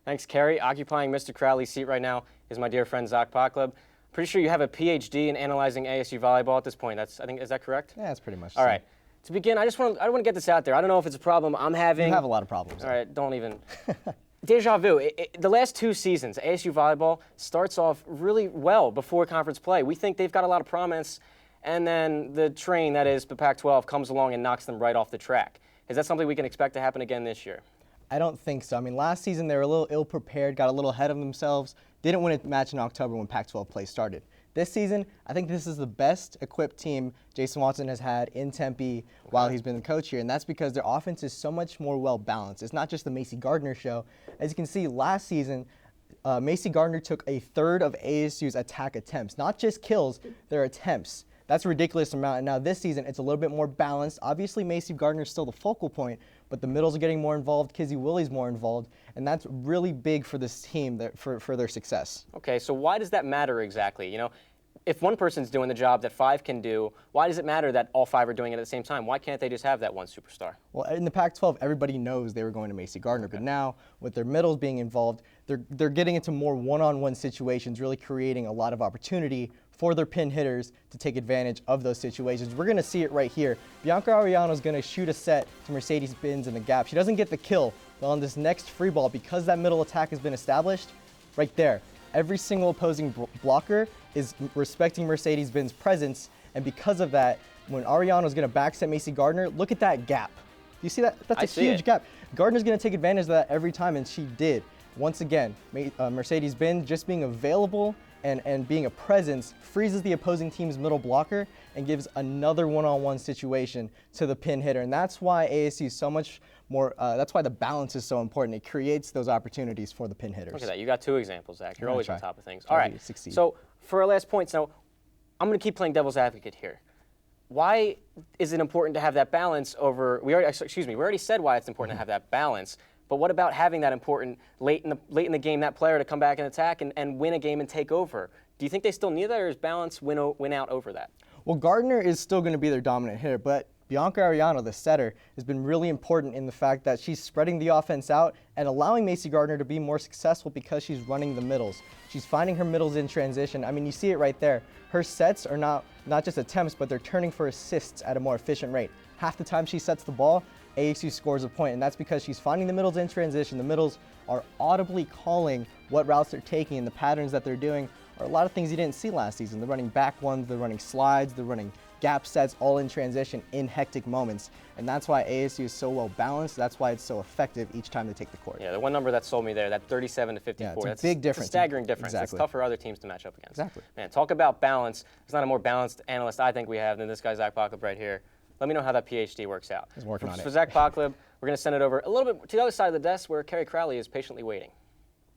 Thanks, Kerry. Occupying Mr. Crowley's seat right now is my dear friend Zach Pacleb. Pretty sure you have a PhD in analyzing ASU volleyball at this point. Is that correct? Yeah, that's pretty much. All right. To begin, I want to get this out there. I don't know if it's a problem I'm having. You have a lot of problems. All right, don't even. Deja vu. The last 2 seasons, ASU volleyball starts off really well before conference play. We think they've got a lot of promise, and then the train, that is the Pac-12, comes along and knocks them right off the track. Is that something we can expect to happen again this year? I don't think so. I mean, last season they were a little ill-prepared, got a little ahead of themselves, didn't win a match in October when Pac-12 play started. This season, I think this is the best equipped team Jason Watson has had in Tempe while he's been the coach here, and that's because their offense is so much more well-balanced. It's not just the Macy Gardner show. As you can see, last season, Macy Gardner took a third of ASU's attack attempts. Not just kills, their attempts. That's a ridiculous amount, and now this season, it's a little bit more balanced. Obviously, Macy Gardner's still the focal point, but the middles are getting more involved, Kizzy Willie's more involved, and that's really big for this team for their success. Okay, so why does that matter exactly? You know, if one person's doing the job that 5 can do, why does it matter that all 5 are doing it at the same time? Why can't they just have that one superstar? Well, in the Pac-12, everybody knows they were going to Macy Gardner, but now with their middles being involved, they're getting into more one-on-one situations, really creating a lot of opportunity for their pin hitters to take advantage of those situations. We're going to see it right here. Bianca Arellano's going to shoot a set to Mercedes Benz in the gap. She doesn't get the kill, but on this next free ball, because that middle attack has been established, right there, every single opposing blocker is respecting Mercedes Ben's presence, and because of that, when Arellano's going to backset Macy Gardner, look at that gap. You see that? That's a huge gap. Gardner's going to take advantage of that every time, and she did. Once again, Mercedes Benz just being available and being a presence freezes the opposing team's middle blocker and gives another one-on-one situation to the pin hitter. And that's why ASU is so much more, that's why the balance is so important. It creates those opportunities for the pin hitters. Look at that. You got 2 examples, Zach. You're always on top of things. All right. So for our last point, so I'm going to keep playing devil's advocate here. Why is it important to have that balance over, we already said why it's important to have that balance. But what about having that important late in the game, that player to come back and attack and win a game and take over? Do you think they still need that, or is balance win out over that? Well, Gardner is still going to be their dominant hitter, but Bianca Arellano, the setter, has been really important in the fact that she's spreading the offense out and allowing Macy Gardner to be more successful because she's running the middles. She's finding her middles in transition. I mean, you see it right there. Her sets are not just attempts, but they're turning for assists at a more efficient rate. Half the time she sets the ball, ASU scores a point, and that's because she's finding the middles in transition. The middles are audibly calling what routes they're taking, and the patterns that they're doing are a lot of things you didn't see last season. They're running back ones, they're running slides, they're running gap sets, all in transition in hectic moments, and that's why ASU is so well balanced. That's why it's so effective each time they take the court. Yeah, the one number that sold me there, that 37 to 54. Yeah, it's a that's big difference. It's a staggering difference. Exactly. It's tough for other teams to match up against. Exactly. Man, talk about balance. There's not a more balanced analyst I think we have than this guy, Zach Pacleb, right here. Let me know how that PhD works out. He's working on it. For Zach Pacleb, we're going to send it over a little bit to the other side of the desk where Kerry Crowley is patiently waiting.